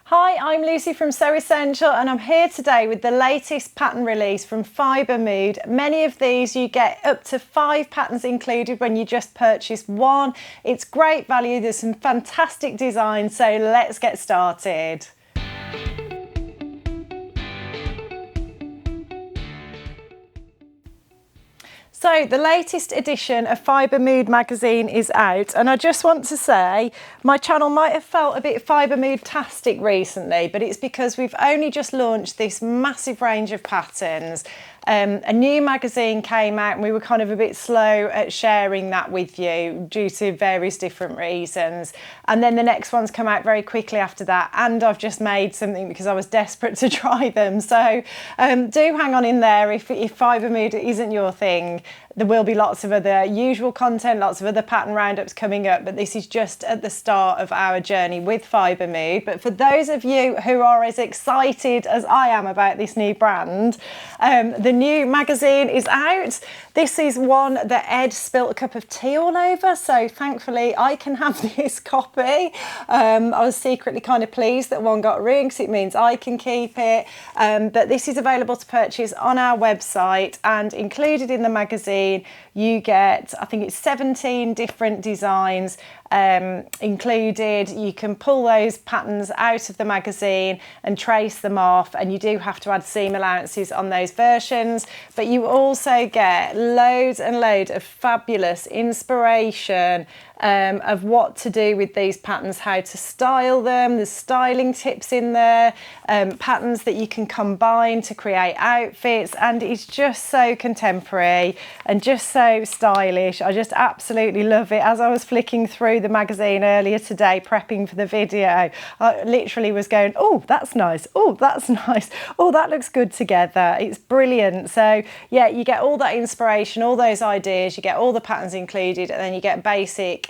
Hi, I'm Lucy from Sew Essential and I'm here today with the latest pattern release from Fibre. Many of these you get up to 5 patterns included when you just purchase one. It's great value, there's some fantastic designs, so let's get started. So the latest edition of Fibre Mood magazine is out, and I just want to say my channel might have felt a bit Fibre Mood-tastic recently, but it's because we've only just launched this massive range of patterns. A new magazine came out and we were kind of a bit slow at sharing that with you due to various different reasons. And then the next one's come out very quickly after that, and I've just made something because I was desperate to try them. So do hang on in there if Fibre Mood isn't your thing. There will be lots of other usual content, lots of other pattern roundups coming up, but this is just at the start of our journey with Fibre Mood. But for those of you who are as excited as I am about this new brand, the new magazine is out. This is one that Ed spilt a cup of tea all over, so thankfully I can have this copy. I was secretly kind of pleased that one got ring because it means I can keep it. But this is available to purchase on our website, and included in the magazine you get, I think it's 17 different designs included. You can pull those patterns out of the magazine and trace them off, and you do have to add seam allowances on those versions, but you also get loads and loads of fabulous inspiration of what to do with these patterns, how to style them. There's styling tips in there, patterns that you can combine to create outfits, and it's just so contemporary and just so stylish. I just absolutely love it. As I was flicking through the magazine earlier today prepping for the video, I literally was going, oh, that's nice, oh, that's nice, oh, that looks good together. It's brilliant. So yeah, you get all that inspiration, all those ideas, you get all the patterns included, and then you get basic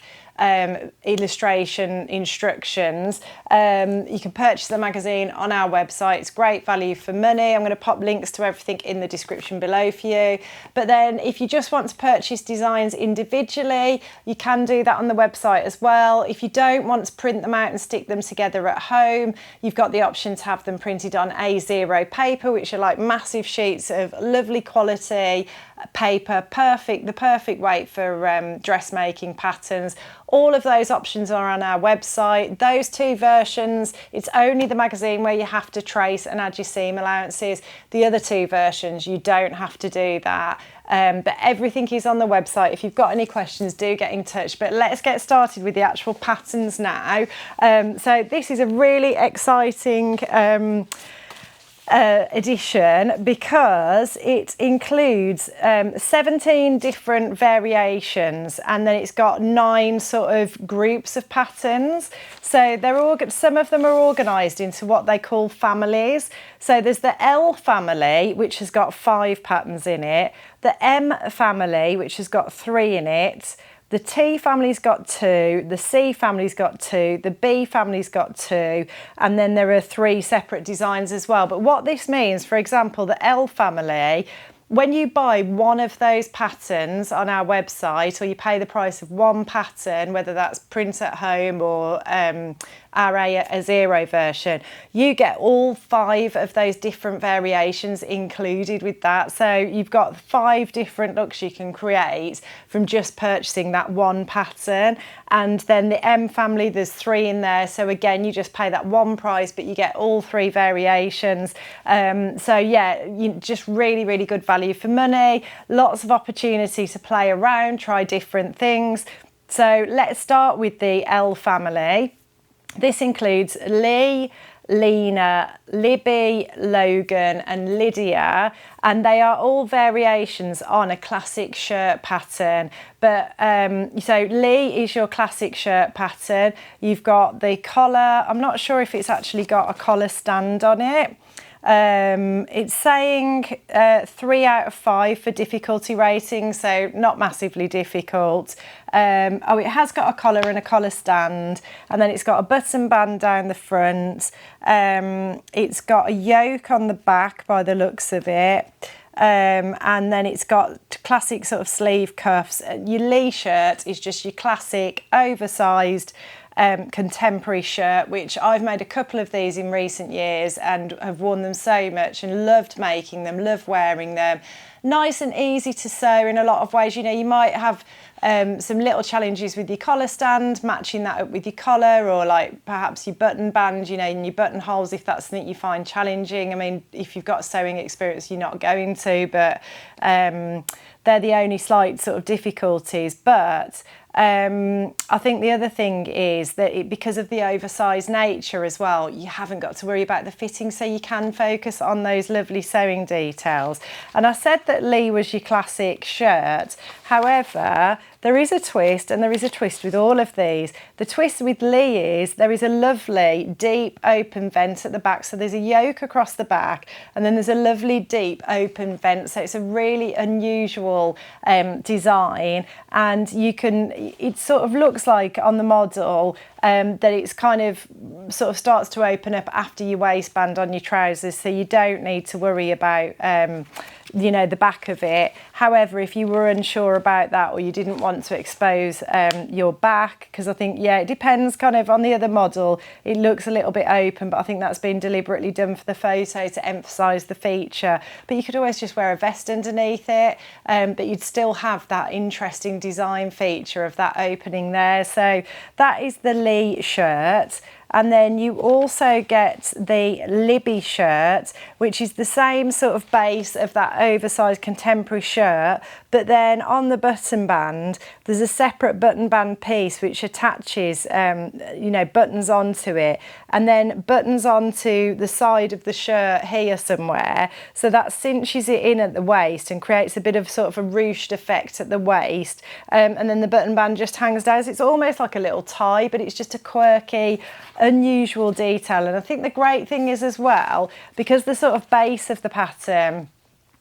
illustration instructions. You can purchase the magazine on our website. It's great value for money. I'm going to pop links to everything in the description below for you. But then if you just want to purchase designs individually, you can do that on the website as well. If you don't want to print them out and stick them together at home, you've got the option to have them printed on A0 paper, which are like massive sheets of lovely quality paper, the perfect weight for dressmaking patterns. All of those options are on our website. Those two versions, it's only the magazine where you have to trace and add your seam allowances. The other two versions, you don't have to do that. But everything is on the website. If you've got any questions, do get in touch. But let's get started with the actual patterns now. So this is a really exciting edition because it includes 17 different variations, and then it's got 9 sort of groups of patterns. So some of them are organised into what they call families. So there's the L family, which has got 5 patterns in it, the M family, which has got 3 in it, the T family's got 2, the C family's got 2, the B family's got 2, and then there are 3 separate designs as well. But what this means, for example, the L family, when you buy one of those patterns on our website, or you pay the price of one pattern, whether that's print at home or our A0 version, you get all 5 of those different variations included with that. So you've got 5 different looks you can create from just purchasing that one pattern. And then the M family, there's 3 in there. So again, you just pay that one price, but you get all 3 variations. So yeah, just really, really good value for money. Lots of opportunity to play around, try different things. So let's start with the L family. This includes Lee, Lena, Libby, Logan and Lydia, and they are all variations on a classic shirt pattern. But so Lee is your classic shirt pattern. You've got the collar. I'm not sure if it's actually got a collar stand on it. It's saying 3 out of 5 for difficulty rating, so not massively difficult. Oh, it has got a collar and a collar stand, and then it's got a button band down the front. It's got a yoke on the back by the looks of it. And then it's got classic sort of sleeve cuffs. Your Lee shirt is just your classic oversized contemporary shirt, which I've made a couple of these in recent years and have worn them so much and loved making them, love wearing them. Nice and easy to sew in a lot of ways. You know, you might have some little challenges with your collar stand, matching that up with your collar, or like perhaps your button band, you know, and your buttonholes, if that's something you find challenging. I mean, if you've got sewing experience, you're not going to, but they're the only slight sort of difficulties. But I think the other thing is that because of the oversized nature as well, you haven't got to worry about the fitting, so you can focus on those lovely sewing details. And I said that Lee was your classic shirt. However, there is a twist, and there is a twist with all of these. The twist with Lee is there is a lovely deep open vent at the back. So there's a yoke across the back, and then there's a lovely deep open vent. So it's a really unusual design, and it sort of looks like on the model that it's kind of sort of starts to open up after your waistband on your trousers, so you don't need to worry about you know, the back of it. However, if you were unsure about that, or you didn't want to expose your back, because I think, yeah, it depends kind of on the other model, it looks a little bit open, but I think that's been deliberately done for the photo to emphasize the feature. But you could always just wear a vest underneath it, but you'd still have that interesting design feature of that opening there. So that is the Lee shirt. And then you also get the Libby shirt, which is the same sort of base of that oversized contemporary shirt, but then on the button band, there's a separate button band piece which attaches, you know, buttons onto it, and then buttons onto the side of the shirt here somewhere. So that cinches it in at the waist and creates a bit of sort of a ruched effect at the waist. And then the button band just hangs down. So it's almost like a little tie, but it's just a quirky, unusual detail. And I think the great thing is as well, because the sort of base of the pattern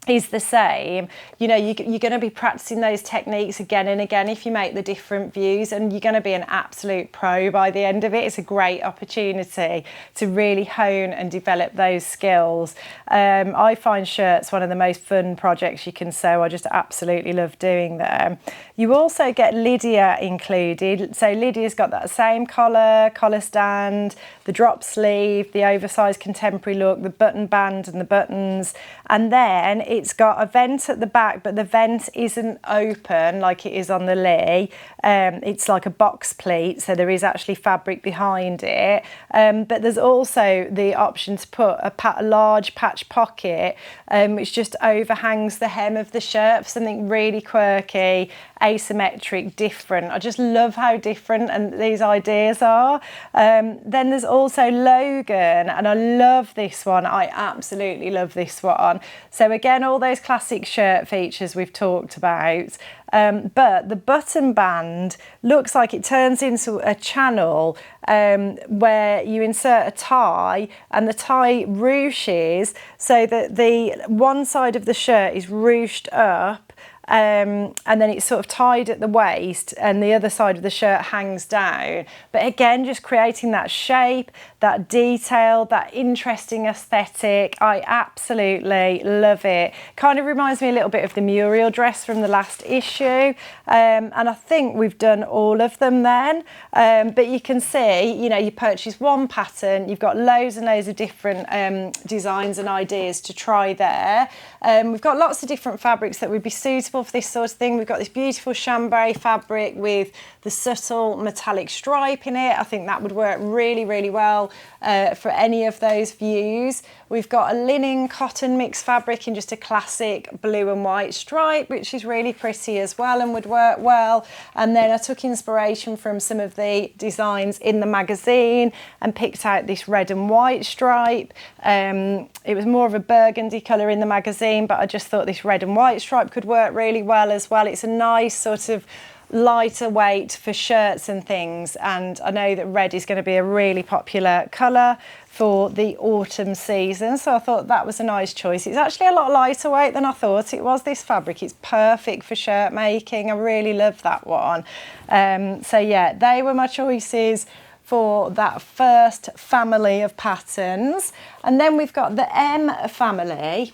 is the same, you know, you're going to be practicing those techniques again and again if you make the different views, and you're going to be an absolute pro by the end of it. It's a great opportunity to really hone and develop those skills. I find shirts one of the most fun projects you can sew. I just absolutely love doing them. You also get Lydia included. So Lydia's got that same collar stand, the drop sleeve, the oversized contemporary look, the button band and the buttons, and then it's got a vent at the back, but the vent isn't open like it is on the Lee. It's like a box pleat, so there is actually fabric behind it. But there's also the option to put a large patch pocket, which just overhangs the hem of the shirt for something really quirky, asymmetric, different. I just love how different and these ideas are. Then there's also Logan, and I love this one. I absolutely love this one. So again, all those classic shirt features we've talked about, but the button band looks like it turns into a channel where you insert a tie, and the tie ruches so that the one side of the shirt is ruched up, and then it's sort of tied at the waist, and the other side of the shirt hangs down. But again, just creating that shape, that detail, that interesting aesthetic. I absolutely love it. Kind of reminds me a little bit of the Muriel dress from the last issue, and I think we've done all of them then. But you can see, you know, you purchase one pattern, you've got loads and loads of different designs and ideas to try there. We've got lots of different fabrics that would be suitable for this sort of thing. We've got this beautiful chambray fabric with the subtle metallic stripe in it. I think that would work really, really well for any of those views. We've got a linen cotton mixed fabric in just a classic blue and white stripe, which is really pretty as well and would work well. And then I took inspiration from some of the designs in the magazine and picked out this red and white stripe. It was more of a burgundy colour in the magazine, but I just thought this red and white stripe could work really well as well. It's a nice sort of lighter weight for shirts and things, and I know that red is going to be a really popular colour for the autumn season, so I thought that was a nice choice. It's actually a lot lighter weight than I thought it was, this fabric. It's perfect for shirt making. I really love that one. So yeah, they were my choices for that first family of patterns. And then we've got the M family.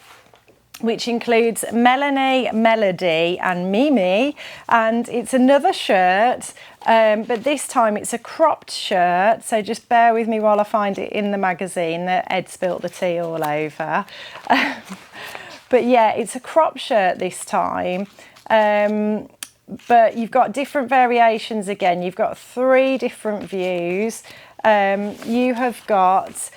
which includes Melanie, Melody and Mimi, and it's another shirt, but this time it's a cropped shirt, so just bear with me while I find it in the magazine that Ed spilt the tea all over. But yeah, it's a cropped shirt this time, but you've got different variations again. You've got 3 different views. You have got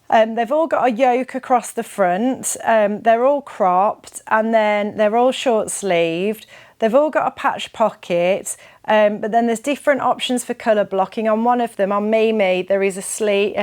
they've all got a yoke across the front, they're all cropped, and then they're all short sleeved. They've all got a patch pocket, but then there's different options for colour blocking. On one of them, on Mimi, there is a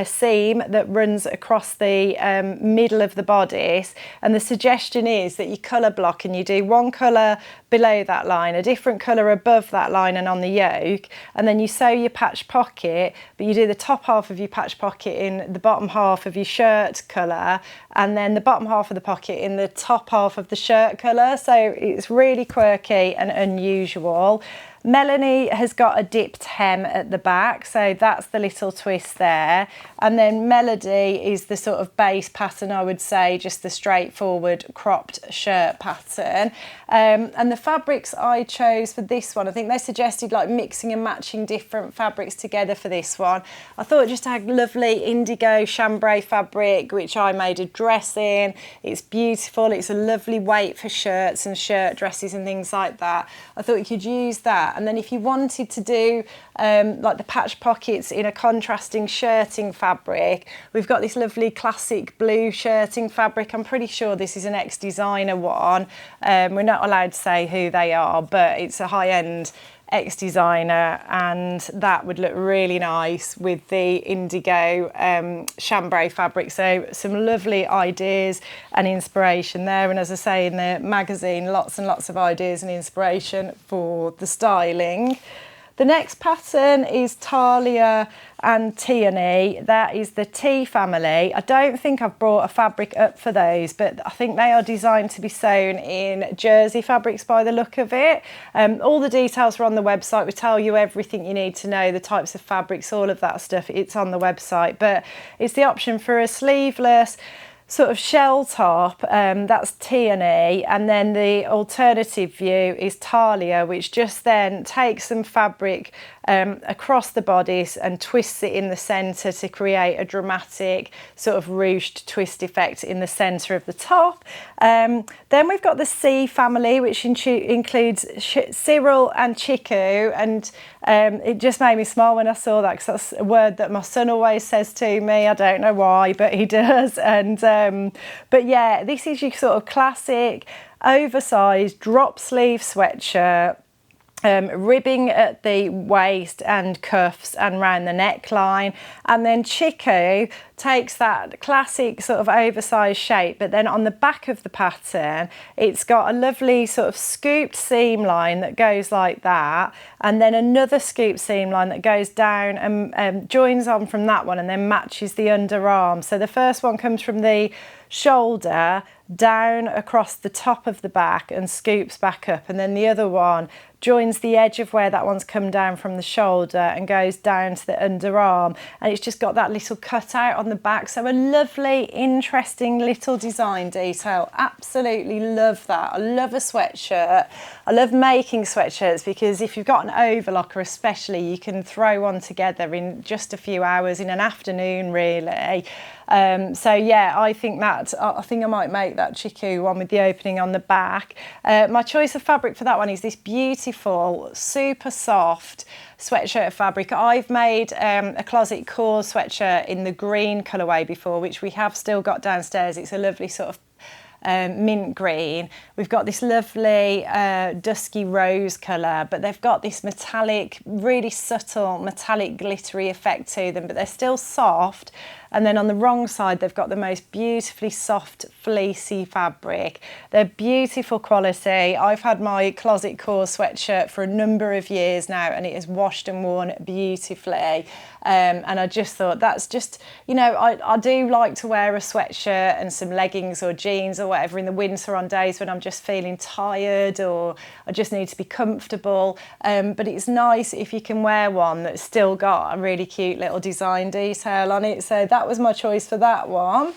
seam that runs across the middle of the bodice, and the suggestion is that you colour block and you do one colour below that line, a different colour above that line and on the yoke, and then you sew your patch pocket, but you do the top half of your patch pocket in the bottom half of your shirt colour, and then the bottom half of the pocket in the top half of the shirt colour. So it's really quirky and unusual. Melanie has got a dipped hem at the back, so that's the little twist there. And then Melody is the sort of base pattern, I would say, just the straightforward cropped shirt pattern. And the fabrics I chose for this one, I think they suggested like mixing and matching different fabrics together for this one. I thought just had lovely indigo chambray fabric, which I made a dress in. It's beautiful. It's a lovely weight for shirts and shirt dresses and things like that. I thought you could use that. And then if you wanted to do like the patch pockets in a contrasting shirting fabric, we've got this lovely classic blue shirting fabric. I'm pretty sure this is an ex-designer one. We're not allowed to say who they are, but it's a high-end ex-designer, and that would look really nice with the indigo chambray fabric. So some lovely ideas and inspiration there, and as I say in the magazine, lots and lots of ideas and inspiration for the styling. The next pattern is Talia and Tierney. That is the T family. I don't think I've brought a fabric up for those, but I think they are designed to be sewn in jersey fabrics by the look of it. All the details are on the website. We tell you everything you need to know, the types of fabrics, all of that stuff. It's on the website, but it's the option for a sleeveless sort of shell top, that's Tierney, and then the alternative view is Talia, which just then takes some fabric across the bodice and twists it in the centre to create a dramatic sort of ruched twist effect in the centre of the top. Then we've got the C family, which includes Cyril and Chiku, and it just made me smile when I saw that, because that's a word that my son always says to me. I don't know why, but he does. And but yeah, this is your sort of classic oversized drop sleeve sweatshirt, ribbing at the waist and cuffs and round the neckline. And then Chiku takes that classic sort of oversized shape, but then on the back of the pattern, it's got a lovely sort of scooped seam line that goes like that, and then another scooped seam line that goes down and joins on from that one and then matches the underarm. So the first one comes from the shoulder down across the top of the back and scoops back up, and then the other one joins the edge of where that one's come down from the shoulder and goes down to the underarm, and it's just got that little cutout on the back. So a lovely, interesting little design detail. Absolutely love that. I love a sweatshirt. I love making sweatshirts, because if you've got an overlocker especially, you can throw one together in just a few hours, in an afternoon really. So yeah, I think I might make that Chiku one with the opening on the back. My choice of fabric for that one is this beautiful, super soft sweatshirt fabric. I've made a closet core sweatshirt in the green colourway before, which we have still got downstairs. It's a lovely sort of mint green. We've got this lovely dusky rose colour, but they've got this metallic, really subtle metallic glittery effect to them, but they're still soft. And then on the wrong side, they've got the most beautifully soft, fleecy fabric. They're beautiful quality. I've had my closet core sweatshirt for a number of years now, and it is washed and worn beautifully. And I just thought that's just, you know, I do like to wear a sweatshirt and some leggings or jeans or whatever in the winter on days when I'm just feeling tired or I just need to be comfortable. But it's nice if you can wear one that's still got a really cute little design detail on it. So that was my choice for that one.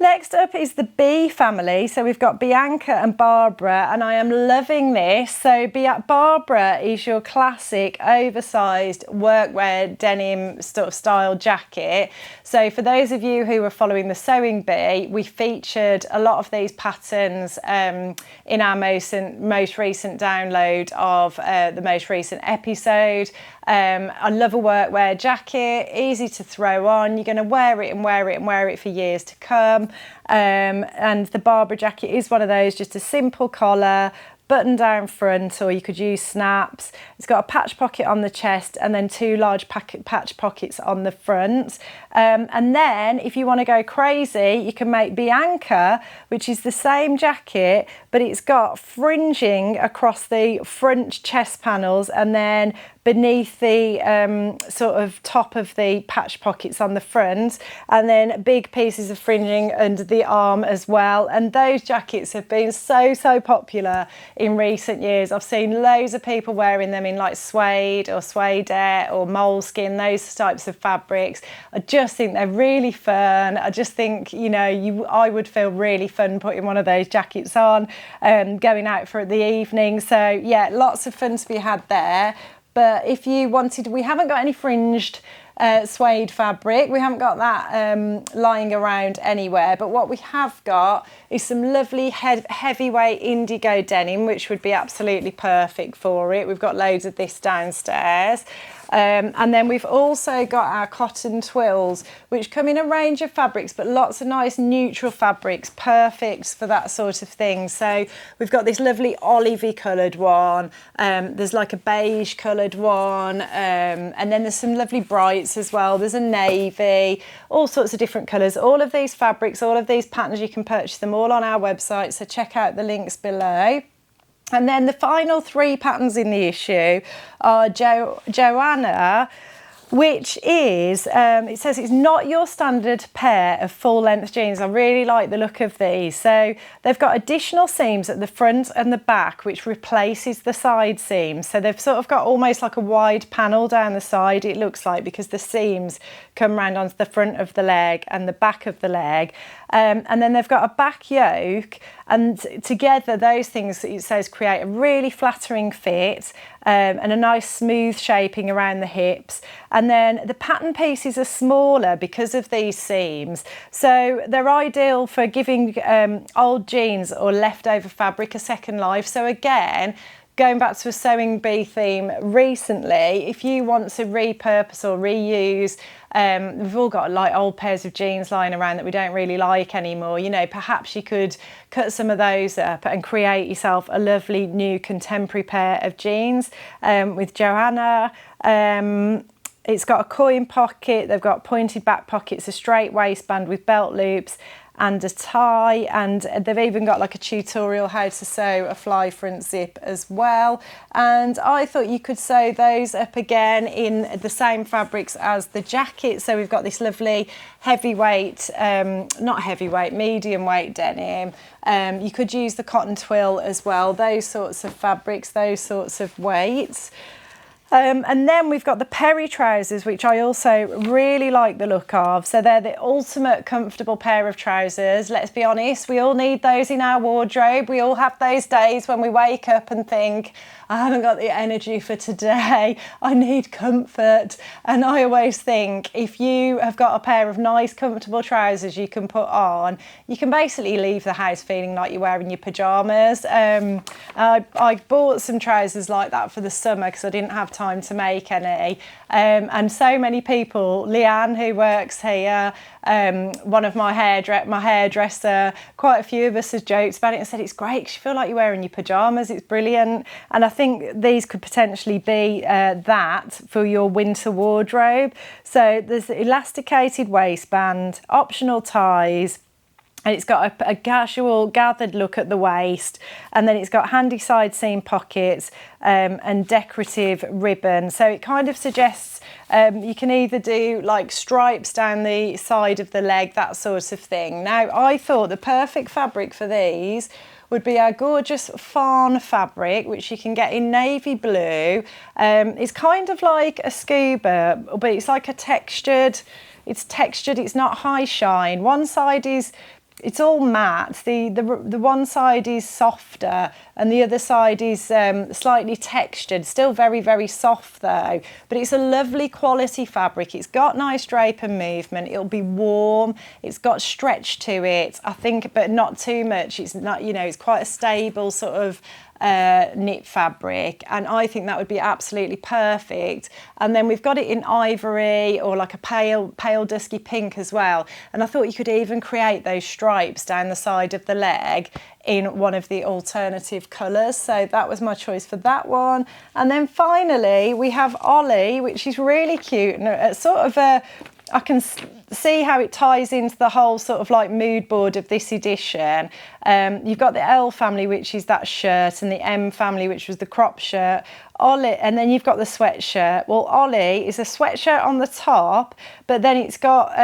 Next up is the B family. So we've got Bianca and Barbara, and I am loving this. So Barbara is your classic oversized workwear denim sort of style jacket. So for those of you who are following the Sewing Bee, we featured a lot of these patterns in our most recent download of the most recent episode. I love a workwear jacket, easy to throw on. You're going to wear it and wear it and wear it for years to come. And the Barbara jacket is one of those, just a simple collar, button down front, or you could use snaps. It's got a patch pocket on the chest and then two large patch pockets on the front. And then if you want to go crazy, you can make Bianca, which is the same jacket, but it's got fringing across the front chest panels and then beneath the sort of top of the patch pockets on the front, and then big pieces of fringing under the arm as well. And those jackets have been so popular in recent years. I've seen loads of people wearing them in like suede or suedette or moleskin, those types of fabrics. I just think they're really fun. I just think, you know, I would feel really fun putting one of those jackets on, going out for the evening. So yeah, lots of fun to be had there. But if you wanted, we haven't got any fringed suede fabric. We haven't got that lying around anywhere. But what we have got is some lovely heavyweight indigo denim, which would be absolutely perfect for it. We've got loads of this downstairs. And then we've also got our cotton twills, which come in a range of fabrics, but lots of nice neutral fabrics, perfect for that sort of thing. So we've got this lovely olivey coloured one, there's like a beige coloured one, and then there's some lovely brights as well. There's a navy, all sorts of different colours. All of these fabrics, all of these patterns, you can purchase them all on our website, so check out the links below. And then the final three patterns in the issue are Joanna, which is, it says it's not your standard pair of full length jeans. I really like the look of these. So they've got additional seams at the front and the back, which replaces the side seams. So they've sort of got almost like a wide panel down the side, it looks like, because the seams come round onto the front of the leg and the back of the leg. And then they've got a back yoke, and together those things, it says, create a really flattering fit and a nice smooth shaping around the hips. And then the pattern pieces are smaller because of these seams, so they're ideal for giving old jeans or leftover fabric a second life. So again, going back to a Sewing Bee theme recently, if you want to repurpose or reuse, we've all got like old pairs of jeans lying around that we don't really like anymore, you know, perhaps you could cut some of those up and create yourself a lovely new contemporary pair of jeans. With Joanna, it's got a coin pocket, they've got pointed back pockets, a straight waistband with belt loops and a tie, and they've even got like a tutorial how to sew a fly front zip as well. And I thought you could sew those up again in the same fabrics as the jacket. So we've got this lovely heavyweight, not heavyweight, medium weight denim. You could use the cotton twill as well, those sorts of fabrics, those sorts of weights. And then we've got the Perry trousers, which I also really like the look of. So they're the ultimate comfortable pair of trousers. Let's be honest, we all need those in our wardrobe. We all have those days when we wake up and think, I haven't got the energy for today, I need comfort. And I always think if you have got a pair of nice comfortable trousers you can put on, you can basically leave the house feeling like you're wearing your pyjamas. I bought some trousers like that for the summer because I didn't have time to make any. And so many people, Leanne who works here, one of my hairdresser, quite a few of us has joked about it and said it's great because you feel like you're wearing your pyjamas, it's brilliant. And I think these could potentially be that for your winter wardrobe. So there's elasticated waistband, optional ties, and it's got a casual gathered look at the waist, and then it's got handy side seam pockets and decorative ribbon. So it kind of suggests you can either do like stripes down the side of the leg, that sort of thing. Now I thought the perfect fabric for these would be our gorgeous fawn fabric, which you can get in navy blue. It's kind of like a scuba, but it's like a textured, it's not high shine. One side is it's all matte. The one side is softer and the other side is slightly textured, still very, very soft though, but it's a lovely quality fabric. It's got nice drape and movement. It'll be warm. It's got stretch to it, I think, but not too much. It's not, you know, it's quite a stable sort of knit fabric, and I think that would be absolutely perfect. And then we've got it in ivory or like a pale dusky pink as well, and I thought you could even create those stripes down the side of the leg in one of the alternative colours. So that was my choice for that one. And then finally we have Ollie, which is really cute, and it's sort of a, I can see how it ties into the whole sort of like mood board of this edition. You've got the L family, which is that shirt, and the M family, which was the crop shirt. Ollie, and then you've got the sweatshirt. Well, Ollie is a sweatshirt on the top, but then it's got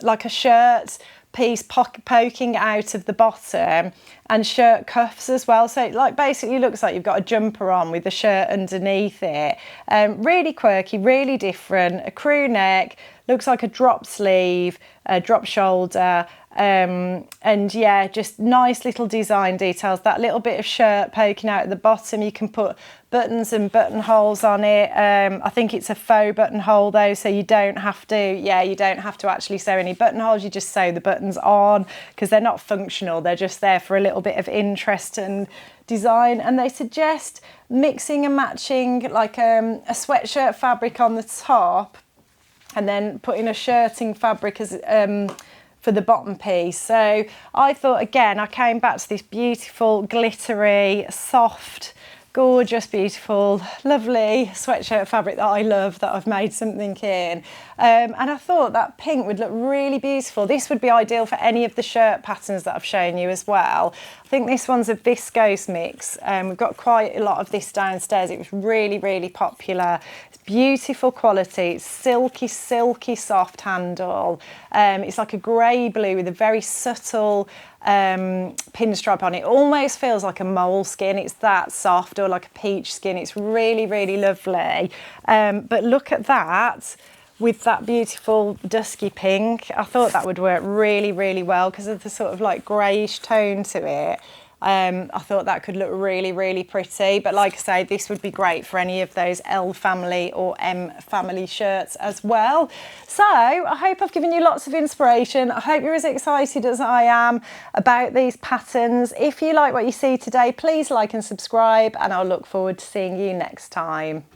like a shirt piece poking out of the bottom and shirt cuffs as well, so it like basically looks like you've got a jumper on with the shirt underneath it. Really quirky, really different. A crew neck, looks like a drop sleeve, a drop shoulder, and yeah, just nice little design details. That little bit of shirt poking out at the bottom, you can put buttons and buttonholes on it. I think it's a faux buttonhole though, so you don't have to, you don't have to actually sew any buttonholes. You just sew the buttons on because they're not functional. They're just there for a little bit of interest and design. And they suggest mixing and matching like a sweatshirt fabric on the top and then putting a shirting fabric as for the bottom piece. So I thought, again, I came back to this beautiful, glittery, soft, gorgeous, beautiful, lovely sweatshirt fabric that I love, that I've made something in. And I thought that pink would look really beautiful. This would be ideal for any of the shirt patterns that I've shown you as well. I think this one's a viscose mix. We've got quite a lot of this downstairs. It was really, really popular. It's beautiful quality. It's silky, silky soft handle. It's like a grey blue with a very subtle pinstripe on it. Almost feels like a moleskin. It's that soft, or like a peach skin. It's really, really lovely. But look at that with that beautiful dusky pink. I thought that would work really, really well because of the sort of like greyish tone to it. I thought that could look really, really pretty. But like I say, this would be great for any of those L family or M family shirts as well. So I hope I've given you lots of inspiration. I hope you're as excited as I am about these patterns. If you like what you see today, please like and subscribe, and I'll look forward to seeing you next time.